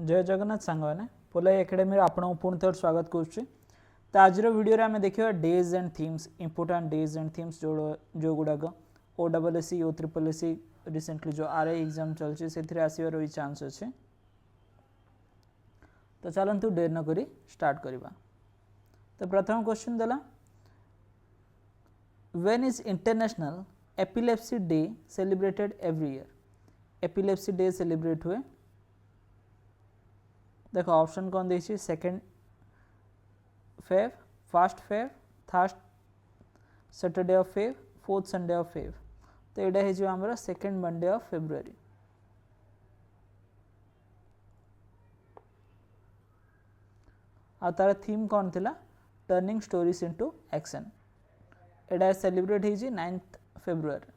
जय जगन्नाथ सांग मैंने पोलाई एकेडमी आपको पुणी थर स्वागत करुच्चे। तो आज वीडियो आम देखा days and themes important days and themes जो गुड़ाक OSSC OSSC रिसेंटली जो RI एग्जाम चलती से आसवर भी चांस अच्छे। तो चलतु देर न करी स्टार्ट करवा। तो प्रथम क्वेश्चन देला when is international epilepsy day celebrated every year. Epilepsy day celebrate हुए देखो ऑप्शन कौन देखिए 2 Feb 1 Feb 3 Saturday of Feb 4 Sunday off Feb. तो यहाँ हो आमर 2 मंडे ऑफ फेब्रुआरी। आ तार थीम कौन थिला टर्निंग स्टोरीज इनटू एक्शन। एटा सेलिब्रेट हो 9 February.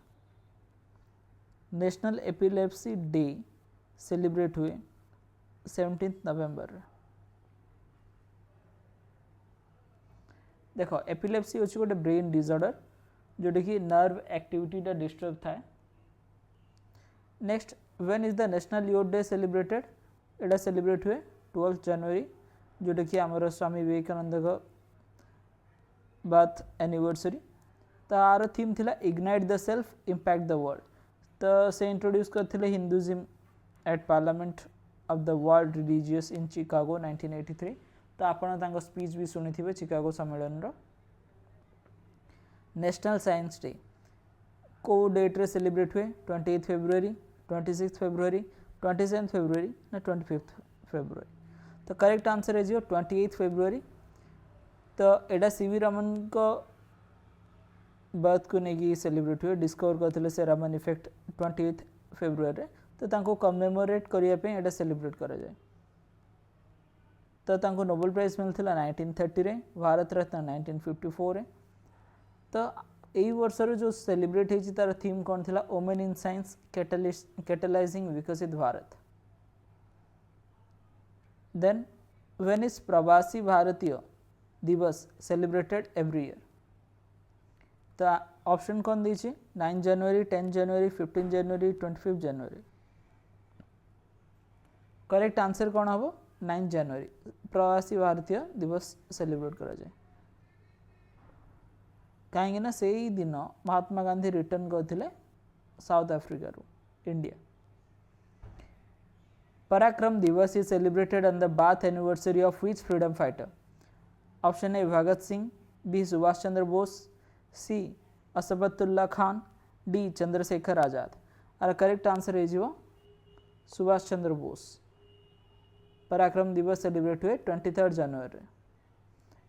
National epilepsy day celebrate हुए 17 नवेम्बर। देखो एपिलेप्सी होची गोटे ब्रेन डिसऑर्डर जोटा कि नर्व एक्टिविटी टा डिस्टर्ब थाए। Next when is the national youth day celebrated. एटा सेलिब्रेट हुए 12 जनवरी जोटा कि आमर स्वामी विवेकानंद का बर्थ एनिवर्सरी। तो आर थीम थिला ignite the self impact the world. तो से इंट्रोड्यूस करथिले Hinduism at parliament of the world religious in Chicago 1983। तो आपन स्पीच भी शुणी थे चिकागो सम्मेलन रो। नेशनल साइंस डे को डेट रे सेलिब्रेट हुए 28 फेब्रुआरी 26 फेब्रुआरी 27 फेब्रुआरी ना 25 फेब्रुआरी। तो करेक्ट आंसर है 28 फेब्रुआरी। तो एटा सीवी रमन को बर्थ को लेकिन सेलिब्रेट हुए। डिस्कवर करते से रमन इफेक्ट 28 फेब्रुआरी। तो तांको कमेमोरेट करने एटा सेलिब्रेट करा जाए। तो तांको नोबेल प्राइज मिलता 1930 रे, भारत रत्न 1954 रे। तो यही वर्षर जो सेलिब्रेट होती तार थीम कौन थिला वुमेन इन साइंस कैटलाइजिंग विकसित भारत। देन व्हेन इज प्रवासी भारतीय दिवस सेलिब्रेटेड एवरी ईयर। तो ऑप्शन कौन दीजिए 9 जनवरी 10 जनवरी 15 जनवरी 25 जनवरी। करेक्ट आंसर कौन हम 9 जनवरी प्रवासी भारतीय दिवस सेलिब्रेट करा जाए। कहीं से ही दिन महात्मा गांधी रिटर्न करते साउथ अफ्रीका रू India. Parakram Diwas is celebrated on the birth anniversary of which freedom fighter. Option A Bhagat Singh, B Subhash Chandra Bose, C Ashfaqulla Khan, D Chandrashekhar Azad. और करेक्ट आंसर है सुभाष चंद्र बोस। पराक्रम दिवस सेलिब्रेट हुए 23 जनवरी।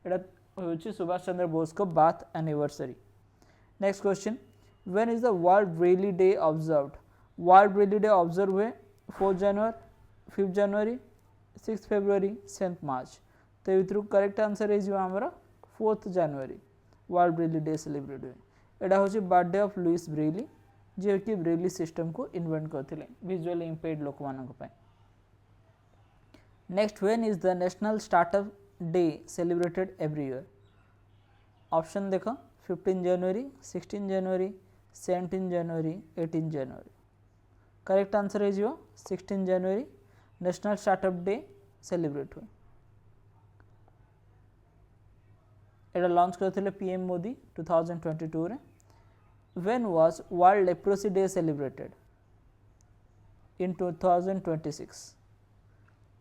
एटा होची सुभाष चंद्र बोस को birth anniversary. Next question when is the world Braille day observed. World Braille day observe हुए 4 जनवरी 5 जनवरी 6 February 7 मार्च। तो ये करेक्ट आंसर है आमर 4 जनवरी वर्ल्ड ब्रेली डे सेलिब्रेट हुए। एटा होची बर्थडे ऑफ लुइस ब्रेली जे कि ब्रेली सिस्टम को इन्वेंट करथिले विजुअली इम्पेयर्ड लोक मानक पय। Next when is the national startup day celebrated every year. Option देखो 15 जनवरी 16 जनवरी 17 जनवरी 18 जनवरी। करेक्ट आंसर है 16 जनवरी नेशनल स्टार्टअप डे सेलिब्रेट हुए। एटा लॉन्च करथिले पीएम मोदी 2022 रे। When was world leprosy day celebrated in 2026।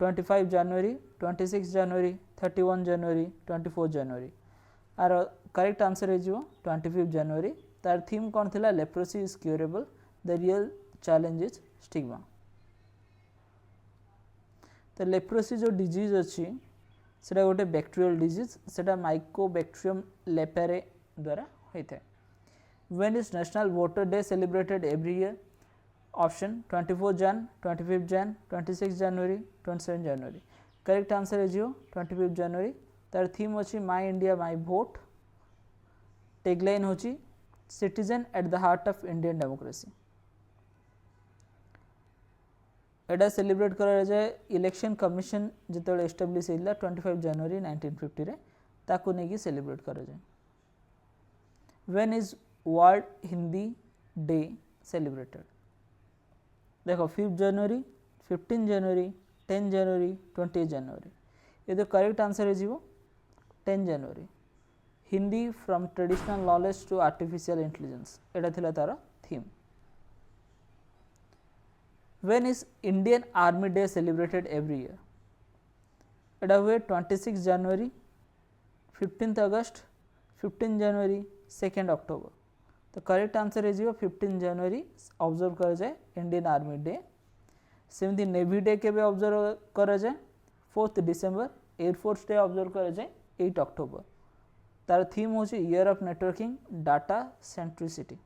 25 जनवरी 26 जनवरी 31 जनवरी 24 जनवरी। आर करेक्ट आंसर है 25 जनवरी। तार थीम कौन थिला leprosy is curable the real challenge is stigma. तो लेप्रोसी जो डिजीज अच्छी सेटा गोटे बैक्टेरियल डिजीज सेटा माइकोबैक्टीरियम लेपेरे द्वारा होता है। When is national voter day celebrated every year. Option 24 जन 25 जन 26 जनवरी 27 जनवरी। करेक्ट आंसर है 25 जनवरी। तार थीम अच्छी माई इंडिया माई भोट। टैगलाइन होची citizen at the heart of Indian democracy. Etah celebrate करा जाए इलेक्शन कमिशन जो एस्टाब्लिश होता 25 जनवरी 1950 रे ताको नेकी सेलिब्रेट करा जाए। When is world Hindi day celebrated. देखो 5 जनवरी 15 जनवरी 10 जनवरी 20 जनवरी ये तो करेक्ट आंसर है जीवो 10 जनवरी Hindi from traditional knowledge to artificial intelligence एटा थिला तार theme when is Indian Army Day celebrated every year एटा हुए 26 जनवरी 15 अगस्त 15 जनवरी 2 अक्टोबर तो करेक्ट आंसर है जीवो 15 जनवरी ऑब्जर्व करा जाए इंडियन आर्मी डे सेमती नेवी डे के ऑब्जर्व करा जाए 4 डिसेंबर एयरफोर्स डे ऑब्जर्व करा जाए 8 अक्टोबर तार थीम होची year of networking data centricity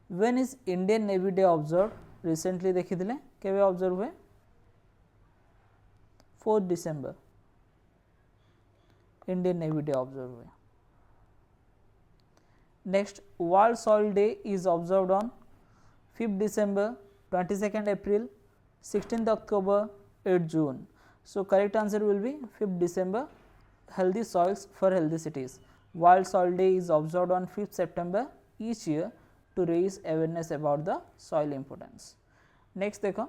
when is Indian Navy Day observe recently देखी दिले केबे ऑब्जर्व हुए 4 डिसेंबर इंडियन नेवी डे ऑब्जर्व हुए next World Soil Day is observed on 5 डिसेंबर 22nd April 16th October 8 June so correct answer will be 5th December healthy soils for healthy cities world soil day is observed on 5th September each year to raise awareness about the soil importance next देखो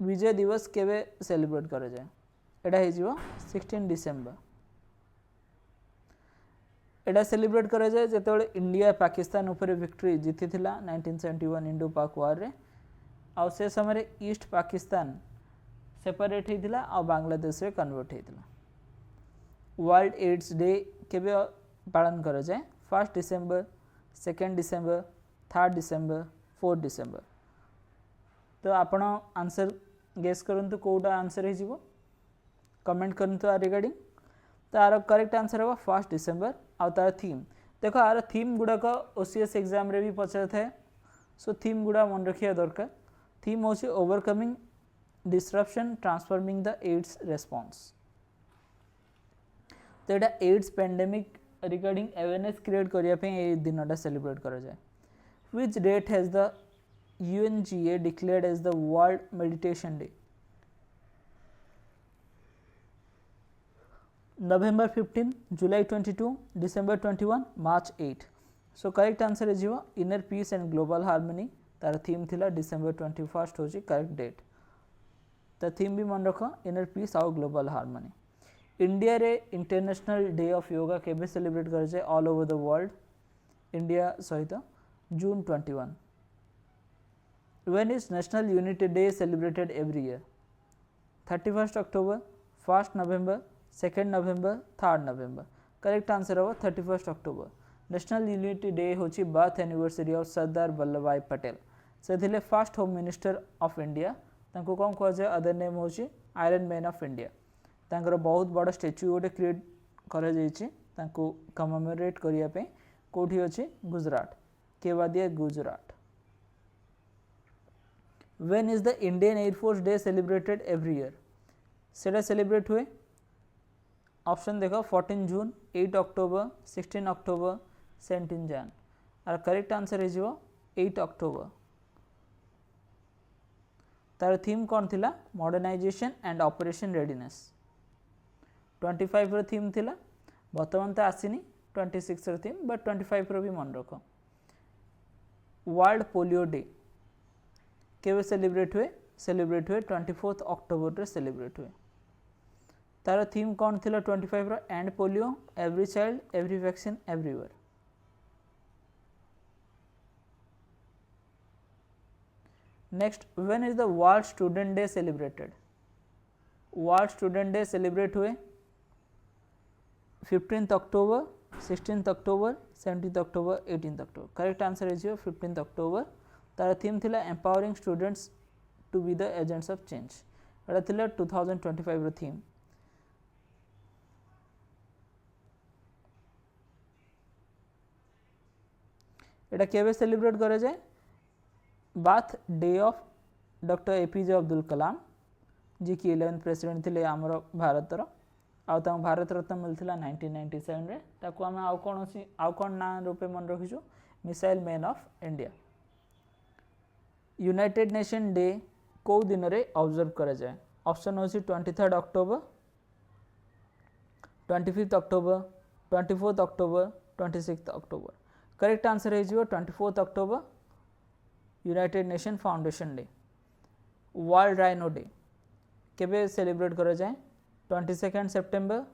विजय दिवस केवे celebrate करा जाए एटा हे जीवो 16 December एटा celebrate करा जाए जेतेबेले India Pakistan ऊपर victory जीति थिला 1971 इंडो पाक वार रे आ से समय ईस्ट पाकिस्तान सेपरेट होता आ बांग्लादेश रे कन्वर्ट होता वर्ल्ड एड्स डे केबे पालन करा जाए 1 डिसेंबर 2 डिसेंबर 3 डिसेंबर 4 डिसेंबर तो आपण आंसर गेस करंतु कोटा आंसर हो कमेंट करंतु आ रिगार्डिंग तार करेक्ट आंसर है 1 डिसेंबर आ तार थीम देखो आर थीम गुड़ाक ओसीएस एग्जाम रे भी पचार थाए सो थीम गुड़ा मन रखिया दरकार थीम होची overcoming disruption transforming the AIDS response तो एटा AIDS pandemic regarding awareness create करिया पे ए दिनटा सेलिब्रेट करा जाए which date has the UNGA declared as the World Meditation Day November 15 July 22 December 21 March 8 so correct answer is your inner peace and global harmony तार theme थिला December 21 होची correct date तो थीम भी मन रख inner peace आउ global harmony India रे international day of yoga केबे सेलिब्रेट कर जाए all over the world India सहित जून 21 when is national unity day celebrated every year 31 October 1 November 2 November 3 November correct answer हम 31 अक्टोबर नेशनल यूनिटी डे होची birth anniversary of Sardar Vallabh भाई पटेल से थिले first home minister of India तांको कौन कह जाए अदर नेम होची आयरन मैन ऑफ इंडिया तांकर बहुत बड़ स्टैच्यू गोटे क्रिएट करा जायछि तांको कमेमोरेट करिया पे कोठी अछि Gujarat Kevadia Gujarat when is the Indian Air Force Day celebrated every year सेटा सेलिब्रेट हुए ऑप्शन देखो 14 जून 8 अक्टोबर 16 अक्टोबर 17 जैन और करेक्ट आंसर है जो 8 अक्टोबर तार थीम कौन थिला मॉडर्नाइजेशन एंड ऑपरेशन रेडीनेस 25 रो थीम थिला वर्तमान तो आसीनी 26 रो थीम बट 25 रो भी मन रख वर्ल्ड पोलियो डे केवे सेलिब्रेट हुए 24 अक्टोबर रे सेलिब्रेट हुए तार थीम कौन थिला 25 रो end polio every child every vaccine everywhere next when is the world student day celebrated world student day celebrate हुए 15 अक्टोबर 16 अक्टोबर 17 अक्टोबर 18 अक्टोबर करेक्ट आंसर है 15 अक्टोबर तार थीम थिला empowering students to be the agents of change एटा थिला 2025 रो थीम एटा केबे सेलिब्रेट करे जाए birth day of doctor APJ Abdul Kalam ji की 11th प्रेसिडेंट थे आमर भारतर आउ भारत रत्न मिलता 1997 रे ताको आम आउ कौन ना रूपे मन रखीचु missile man of India United Nation Day कौ दिन रे ऑब्जर्व करा जाए ऑप्शन होची 23 अक्टोबर 25 अक्टोबर 24 अक्टोबर 26 अक्टोबर करेक्ट आंसर है 24 अक्टोबर United Nation Foundation Day World Rhino Day केबे सेलिब्रेट करा जाए 22 सेप्टेम्बर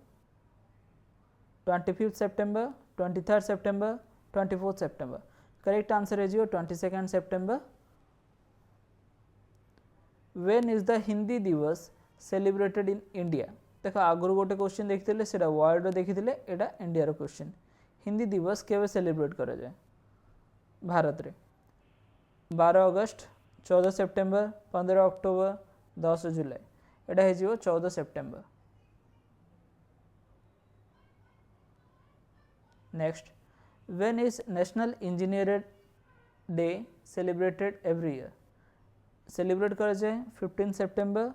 25 सेप्टेम्बर 23 सेप्टेम्बर 24 सेप्टेम्बर करेक्ट आंसर है 22 सेप्टेम्बर when is the Hindi Diwas celebrated in India देख आगुरी गोटे क्वेश्चन देखिए से वर्ल्ड देखी एटा इंडिया रो क्वेश्चन हिंदी दिवस केवे सेलिब्रेट करा जाए भारत रे 12 अगस्त 14 सेप्टेम्बर 15 अक्टोबर 10 जुलाई एटा है 14 September next when is national engineer day celebrated every year celebrate करा जाए 15 September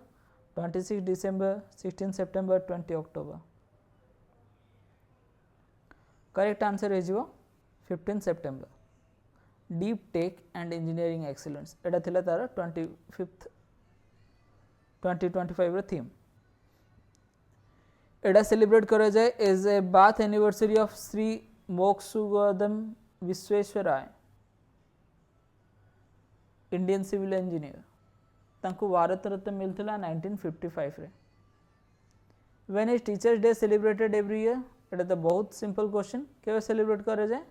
26 December 16 September 20 October correct answer है 15 September deep tech and engineering excellence एटा थिला तार 2025 रो थीम एटा सेलिब्रेट करा जाए as a birth anniversary of Shri Mokshagundam Visvesvaraya Indian civil engineer तांको भारत रत्न मिलता 1955 रे when is teachers day celebrated every year एटा तो बहुत सिंपल क्वेश्चन केवे सेलिब्रेट करा जाए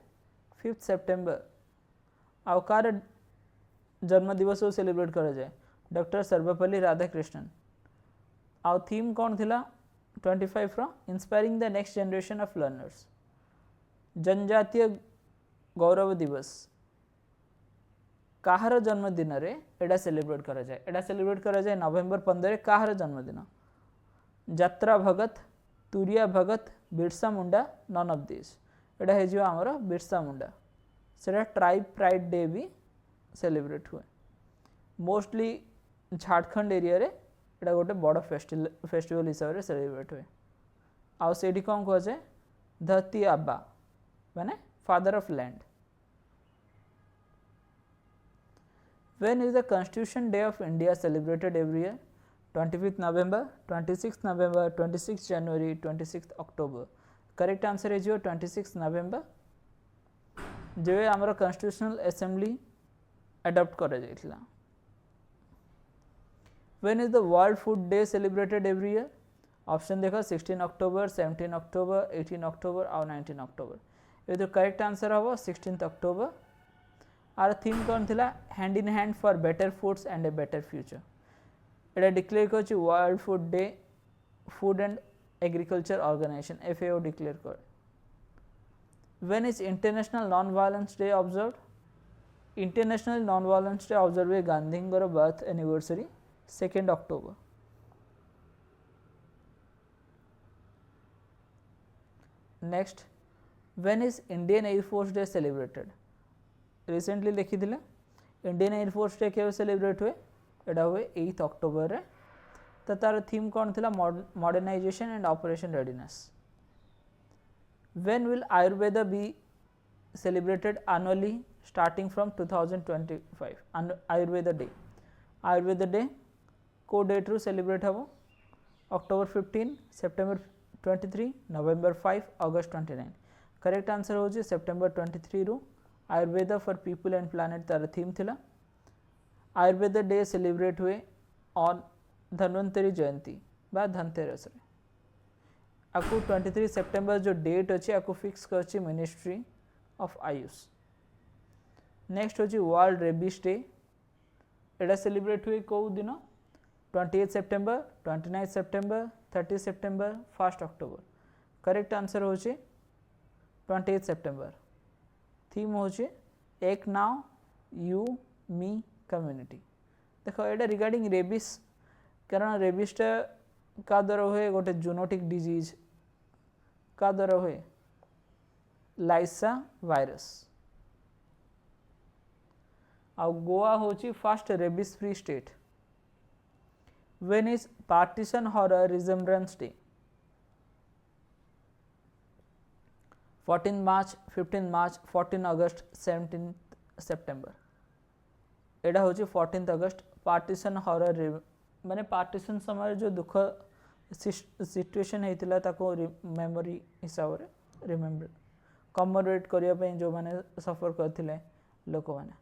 5 सेप्टेम्बर आउ कार जन्म दिवस सेलिब्रेट करा जाए डॉक्टर सर्वपल्ली राधाकृष्णन आउ थीम कौन थिला 25 रो inspiring the next generation of learners Janjatiya Gaurav दिवस काहार जन्मदिन रे एटा सेलिब्रेट करा जाए एटा सेलिब्रेट करा जाए नवेम्बर 15 काहार जन्मदिन यात्रा भगत तुरिया भगत Birsa Munda none of this एटा है जो हमर बिरसा मुंडा सेटा ट्राइब प्राइड डे भी सेलिब्रेट हुए मोस्टली झारखंड एरिया रे एटा गोटे बड़ फेस्टिवल हिसाब से सेलिब्रेट हुए आउ सेठी कौन कह जाए धरती आबा माने father of land When is the Constitution Day of India celebrated every year? 25th November, 26th November, 26th January, 26th October. Correct answer is 26th November. जो आमर Constitutional Assembly adopt करा जाइथिला. When is the World Food Day celebrated every year? Option देखो 16 October, 17 October, 18 October और 19 October. ये तो correct answer होगा 16th October. Are theme कौन थिला hand in hand for better foods and a better future एटा declare कर World Food Day Food and Agriculture Organization FAO declare कर when is International Non Violence Day observe International Non Violence Day observe हुए Gandhi birth anniversary 2 अक्टोबर next when is Indian Air Force Day celebrated recently देखी थिले Indian Air Force Day के celebrate हुए एटा हुए 8 October रे तो तार थीम कौन थिला modernization and operation readiness when will Ayurveda be celebrated annually starting from 2025 Ayurveda day को डेट रू सेलिब्रेट हम अक्टोबर 15 सेप्टेम्बर 23 नवेम्बर 5 अगस्त 29 करेक्ट आंसर हो सेप्टेम्बर 23 रू Ayurveda for people and planet तार थीम थिला आयुर्वेद डे सेलिब्रेट हुए ऑन धन्वंतरी जयंती बा धनतेरस रे आपको 23 सेप्टेम्बर जो डेट अच्छी आपको फिक्स कर मिनिस्ट्री ऑफ आयुष नेक्स्ट होची वर्ल्ड रेबीज डे एटा सेलिब्रेट हुए कौ दिन 28 September 29 September 30 September 1 October correct answer होची 28 सेप्टेम्बर थीम होची एक नाउ यू मी कम्युनिटी देखो एटा रिगार्डिंग रेबीज कारण रेबीजटा का द्वारा हुए गोटे जूनोटिक डिजीज का द्वारा हुए लाइसा वायरस आ गोवा होची first rabies free state when is partition horror remembrance day 14 March 15 March 14 August 17 September एटा होची 14 अगस्त पार्टीशन हॉरर माने पार्टीशन समय जो दुख सिचुएशन होता ताको मेमोरी हिसाब से रिमेम्बर कमेमोरेट करने जो माने सफर करते लोक मैंने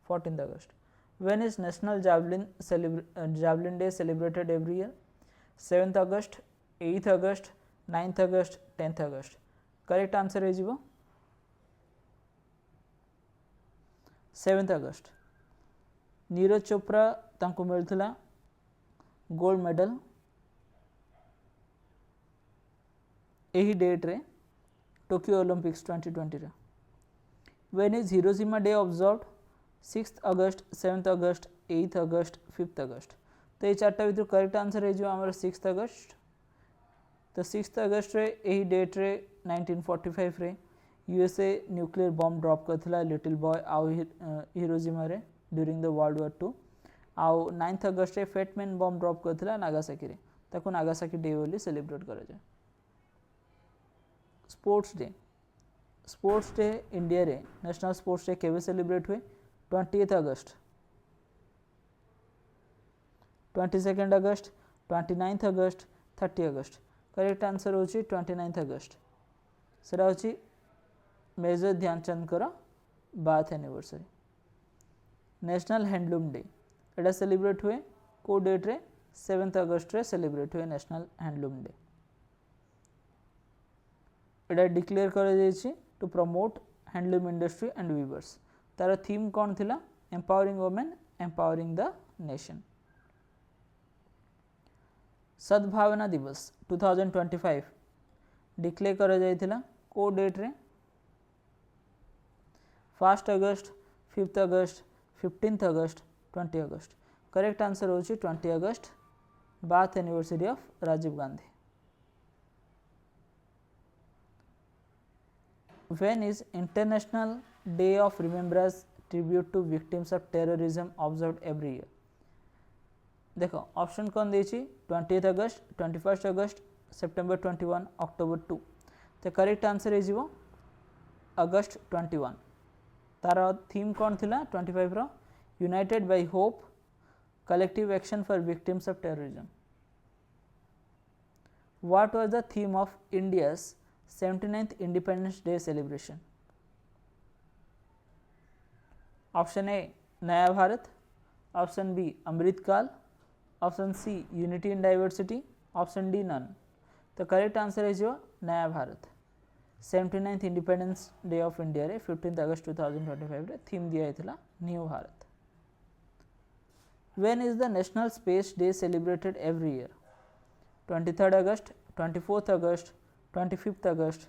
14 अगस्त When is National Javelin Day celebrated every year? 7th August, 8th August, 9th August, 10th August. Correct answer is 7th August. Neeraj Chopra तांको मिलथिला गोल्ड मेडल यही डेट रे टोक्यो ओलंपिक्स 2020 रे. When is Hiroshima Day observed? 6th August, 7th August, 8th August, 5th August. तो ये चार्टा भितर correct answer है जो हमारा 6th August. तो 6th August रे यही डेट रे 1945 रे यूएसए न्यूक्लियर बॉम्ब ड्रॉप करथिला लिटिल बॉय आउ हिरोशिमा रे ड्यूरिंग द वर्ल्ड वॉर 2. आउ 9th August रे फेटमैन बॉम्ब ड्रॉप करथिला नागासाकी रे. ताको नागासाकी डे बोली सेलिब्रेट करा जाय. स्पोर्ट्स डे इंडिया रे नेशनल स्पोर्ट्स डे केबे सेलिब्रेट हुए? 20th August, 22nd August, 29th August, 30 August. Correct answer होची 29th August. सेटा होची मेजर ध्यानचंद कर birth anniversary. National handloom day एटा सेलिब्रेट हुए को डेट रे? 7th August रे सेलिब्रेट हुए नेशनल हैंडलूम डे. एटा डिक्लेयर कर जायछि to promote handloom industry and weavers. तार थीम कौन थिला? Empowering women empowering the nation. Sadbhavana Diwas 2025 declare कर जायथिला को डेट रे? 1st August, 5th August, 15th August, 20 August. Correct answer होची 20 August, birth anniversary of Rajiv Gandhi. When is International Day of Remembrance Tribute to Victims of Terrorism observed every year? देखो option कौन देछि? 20th August, 21st August, September 21, October 2. तो correct answer है जीवो August 21. तार theme कौन थिला 25 रो? United by hope, collective action for victims of terrorism. What was the theme of India's 79th independence day celebration? Option A नया Bharat, option B Amrit Kaal, option C unity in diversity, option D none. तो correct answer है जो नया Bharat. 79th independence day of India रे 15th August 2025 रे theme दिया था new Bharat. When is the National Space Day celebrated every year? 23rd August, 24th August, 25th August,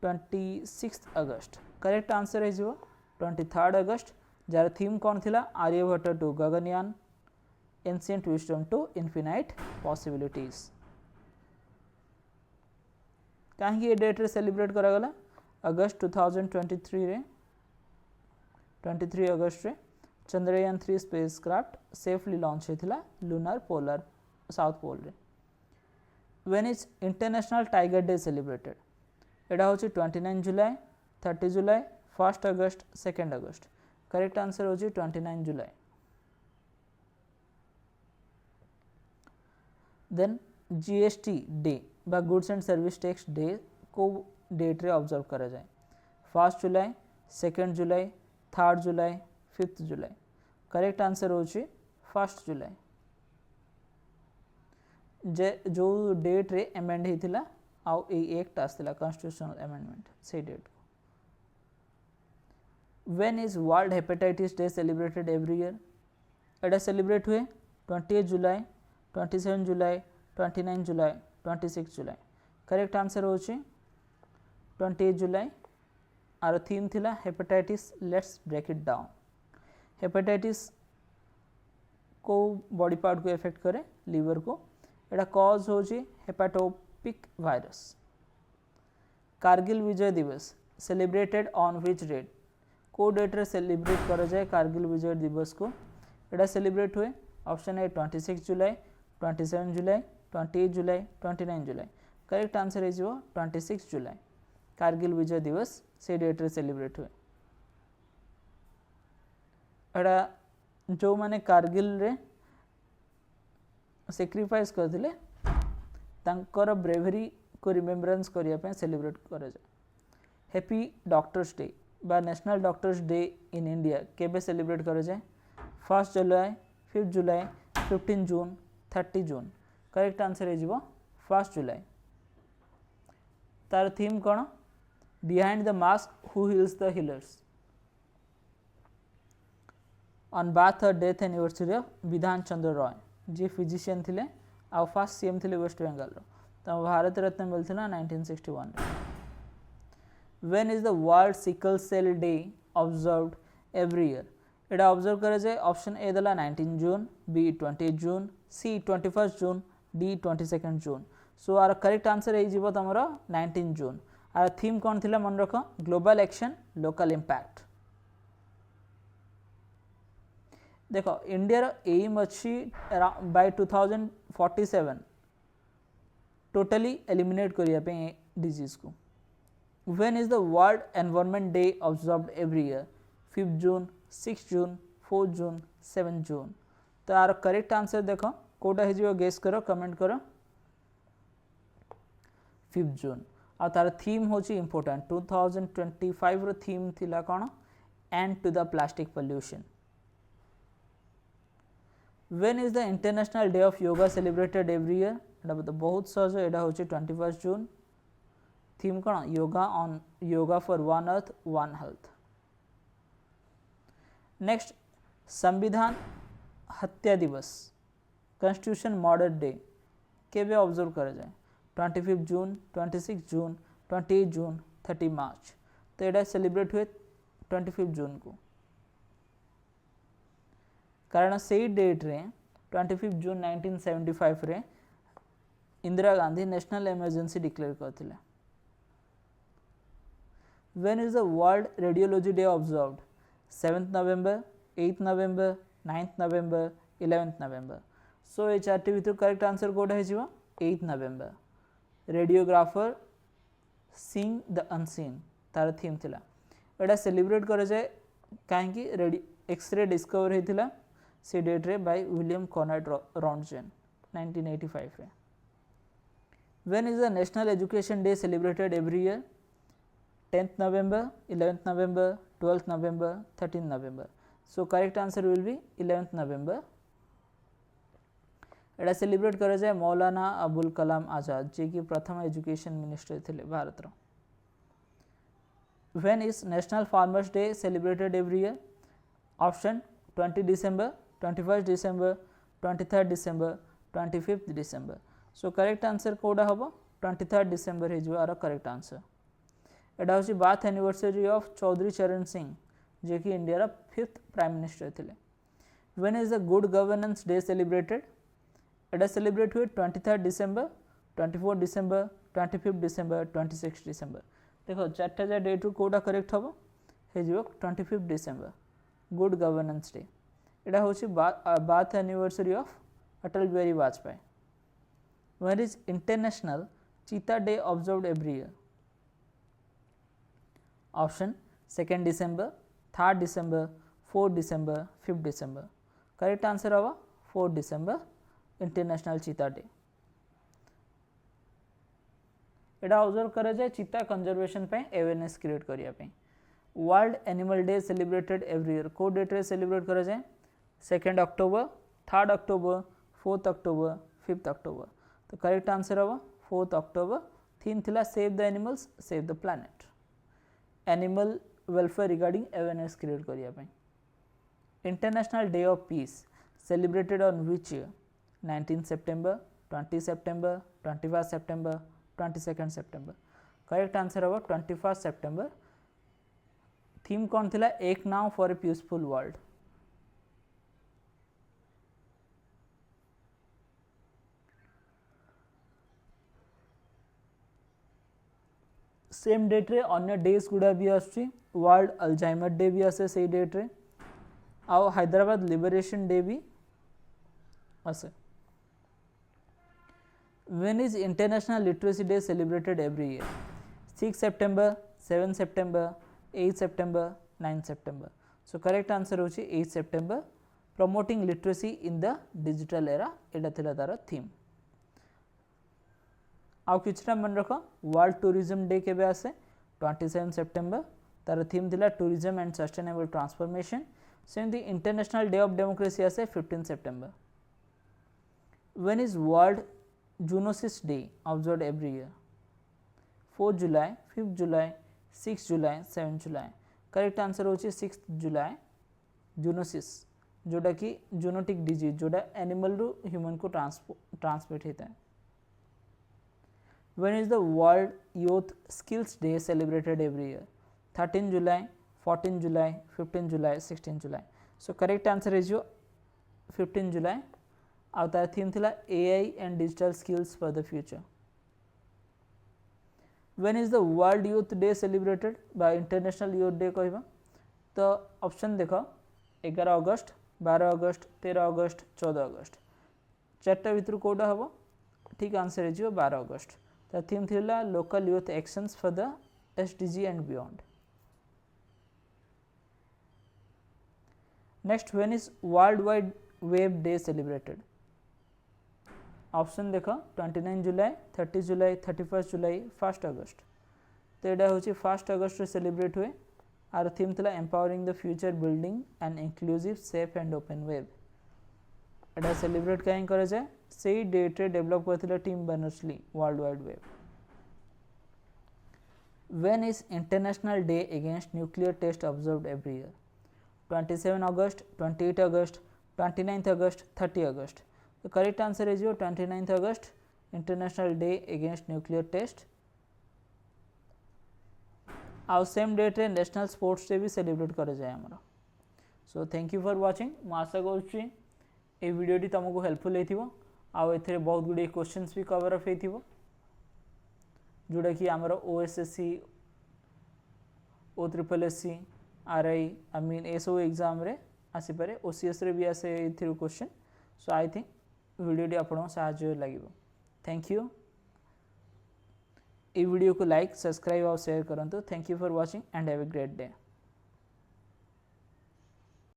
26th August. Correct answer है जो 23rd August. जार थीम कौन थिला? Aryabhatta to Gaganyaan, ancient wisdom to infinite possibilities. कहीं ये डेट रे सेलिब्रेट करा गला? अगस्त 2023 रे 23 अगस्त रे चंद्रयान 3 स्पेसक्राफ्ट सेफली लॉन्च हेथिला लूनार पोलर साउथ पोल रे. When is International Tiger Day celebrated? एटा होची 29 जुलाई, 30 जुलाई, 1st अगस्त, 2nd अगस्त. करेक्ट आंसर होची 29 जुलाई. देन जीएसटी डे बा goods and service tax day को डेट रे ऑब्जर्व करा जाए? 1st जुलाई, 2nd जुलाई, 3rd जुलाई, 5th जुलाई. करेक्ट आंसर होची 1st जुलाई. जो डेट रे अमेंड हेतिला आउ ए एक्ट आस्तिला कॉन्स्टिट्यूशनल अमेंडमेंट से date. When is World Hepatitis Day celebrated every year? एटा सेलिब्रेट हुए 28 जुलाई, 27 जुलाई, 29 जुलाई, 26 जुलाई. करेक्ट आंसर होची 28 जुलाई. आर थीम थिला hepatitis let's break it down. Hepatitis को बॉडी पार्ट को इफेक्ट करे लीवर को. एटा कॉज होची hepatotropic virus. Kargil Vijay Diwas celebrated on which date? को डेट रे सेलिब्रेट करा जाए कारगिल विजय दिवस को? एटा सेलिब्रेट हुए ऑप्शन ए 26 जुलाई, 27 जुलाई, 28 जुलाई, 29 जुलाई. करेक्ट आंसर है जो 26 जुलाई. कारगिल विजय दिवस से डेट रे सेलिब्रेट हुए. एटा जो माने कारगिल रे सैक्रिफाइस करथिले तांकर ब्रेवरी को रिमेम्बरेंस करिया पे सेलिब्रेट करा जाए. हैप्पी डॉक्टर्स डे बा national doctors day in India केबे सेलिब्रेट करा जाए? 1 जुलाई 5 जुलाई 15 जून 30 जून करेक्ट आंसर हो 1 जुलाई तार थीम कौन behind the mask who heals the healers on birth और death anniversary of Bidhan Chandra Roy ji physician थिले आ फर्स्ट सीएम थिले वेस्ट बेंगल तो भारत रत्न मिलता 1961 when is the World Sickle Cell Day observed every year एटा ऑब्जर्व करे जाए ऑप्शन ए दला 19 जून बी 28 जून सी 21 जून डी 22 जून सो आर करेक्ट आंसर है जीवो तमरो 19 जून आर थीम कौन थिला मन रखो ग्लोबल एक्शन लोकल इंपैक्ट देखो इंडिया एम अच्छी बाय 2047 टोटली एलिमिनेट करिया पे डिजीज को when is the world environment day observed every year 5 जून 6 जून 4 जून 7 जून तो आर करेक्ट आंसर देखो कोटा है गेस करो कमेंट करो 5 जून आ तार थीम होची इंपोर्टेंट 2025 रो थीम थिला कोन end to the plastic pollution when is the International day of Yoga celebrated every year एटा बहुत सहज एटा होची 21 जून थीम कोन yoga for one earth one health next Samvidhan Hatya Diwas constitution murder day केबे ऑब्जर्व करे जाए 25 जून 26 जून 28 जून 30 मार्च तो एटा सेलिब्रेट हुए 25 जून को कारण से डेट रे 25 जून 1975 रे Indira Gandhi national emergency declare करथिले when is the world radiology day observed 7th नवेम्बर 8th नवेम्बर 9th नवेम्बर 11th नवेम्बर सो ये चार्टी भीतर करेक्ट आंसर कोड है जीवा 8th नवेम्बर रेडियोग्राफर सीइंग द अनसीन तार थीम थिला एटा सेलिब्रेट करे जाए काहेकि एक्सरे डिस्कवर हेतिला से डेट रे बाय विलियम कॉनराड रॉन्टजेन 1985 रे when is the national education day celebrated every year 10th November 11th November 12th November 13th November so correct answer will be 11th November Etah celebrate करे जाए मौलाना अबुल कलाम आजाद जे कि प्रथम education minister थिले भारत रो when is national farmers day celebrated every year option 20 डिसेंबर 21 डिसेंबर 23 डिसेंबर 25 डिसेंबर सो करेक्ट आंसर कोडा हबो 23 डिसेंबर हे जो आर करेक्ट आंसर एटा होची बार्थ एनिवर्सरी ऑफ चौधरी चरण सिंह जे कि इंडिया रा 5th प्राइम मिनिस्टर थिले when is the good governance day celebrated एटा सेलिब्रेट हुए 23 डिसेंबर 24 डिसेंबर 25 डिसेंबर 26 डिसेंबर देखो चारटा जा डेट कोडा करेक्ट हबो हे जो 25 डिसेंबर गुड गवर्नेंस डे एटा होची birth anniversary of Atal Bihari Vajpayee when is International Cheetah Day observed every year option 2nd डिसेंबर 3rd डिसेंबर 4th डिसेंबर 5th डिसेंबर करेक्ट आंसर हवा 4th डिसेंबर इंटरनेशनल चीता डे एटा ऑब्जर्व करे जाए चीता कंजर्वेशन पे अवेयरनेस क्रिएट करिया पे world animal day celebrated every year को डेट रे सेलिब्रेट करे जाए 2nd अक्टोबर 3rd अक्टोबर 4th अक्टोबर 5th अक्टोबर तो करेक्ट आंसर हवा 4th अक्टोबर थीम थिला save the animals save the planet animal welfare regarding awareness create करिया पे international day of peace celebrated on which year 19 सेप्टेम्बर 20 सेप्टेम्बर 21 सेप्टेम्बर 22 सेप्टेम्बर करेक्ट आंसर हवा 21 सेप्टेम्बर थीम कौन थिला act now for a peaceful world same date रे अन्य डेज गुड़ा भी आसुची वर्ल्ड अल्जाइमर डे भी आसे से डेट रे आउ हैदराबाद लिबरेशन डे भी आसे when is international literacy day celebrated every year 6 September 7 September 8 September 9 September so correct answer होची 8 September promoting literacy in the digital era एटा थिला तार थीम आउ किछटा मन रखो वर्ल्ड टूरिज्म डे केबे आसे 27 सेप्टेम्बर तार थीम थिला टूरिज्म एंड सस्टेनेबल ट्रांसफॉर्मेशन सेमती इंटरनेशनल डे ऑफ डेमोक्रेसी आसे 15 September. When is World Zoonosis Day observed every year? 4 July, 5 July, 6 July, 7 July. Correct answer होची 6 जुलाई. जूनोसिस जोटा कि जूनोटिक डिजीज जोटा एनिमल रु ह्यूमन को ट्रांसमिट होता है. When is the World Youth Skills Day celebrated every year? 13 July, 14 July, 15 July, 16 July. So correct answer is your 15 July. और तार थीम थिला AI and digital skills for the future. When is the World Youth Day celebrated by International Youth Day कहबा तो option देखो 11 अगस्त, 12 अगस्त, 13 अगस्त, 14 अगस्त. चारटा भितर कोडा हबो ठीक आंसर है 12 अगस्त. तार थीम थिला local youth actions for the SDG and beyond. Next, when is World Wide Web Day celebrated? Option देख 29 जुलाई, 30 जुलाई, 31 जुलाई, 1 अगस्त. तो यहाँ हूँ 1 अगस्त सेलिब्रेट हुए. आर थीम था empowering the future building and inclusive safe and open web. यहाँ सेलिब्रेट कहीं कर जाए से डेट्रे डेभलप करथिला Tim Berners Lee World Wide Web. When is International Day Against Nuclear Test observed every year? 27 अगस्त, 28 अगस्त, 29 अगस्त, 30 अगस्त. The correct answer is your 29th August, International Day Against Nuclear Test. आउ सेम डेट रे नेशनल स्पोर्ट्स डे भी celebrate कर जाए आमर. So thank you for watching. मु आशा करुच्ची ए वीडियोटी तुमको हेल्पफुल होइथिबो. आउ एथिरे बहुत गुडी क्वेश्चंस भी कवर अप होइथिबो जोटा कि आमर OSSC, OSSC, RI I mean ए सब एग्जाम रे आसी पारे. OCS रे भी आसे एथिरो क्वेश्चन. सो आई थिंक वीडियोटी आपको साहाय्य लगे. Thank you. ये वीडियो को लाइक, सब्सक्राइब और शेयर करंतु. Thank you for watching and have a great day.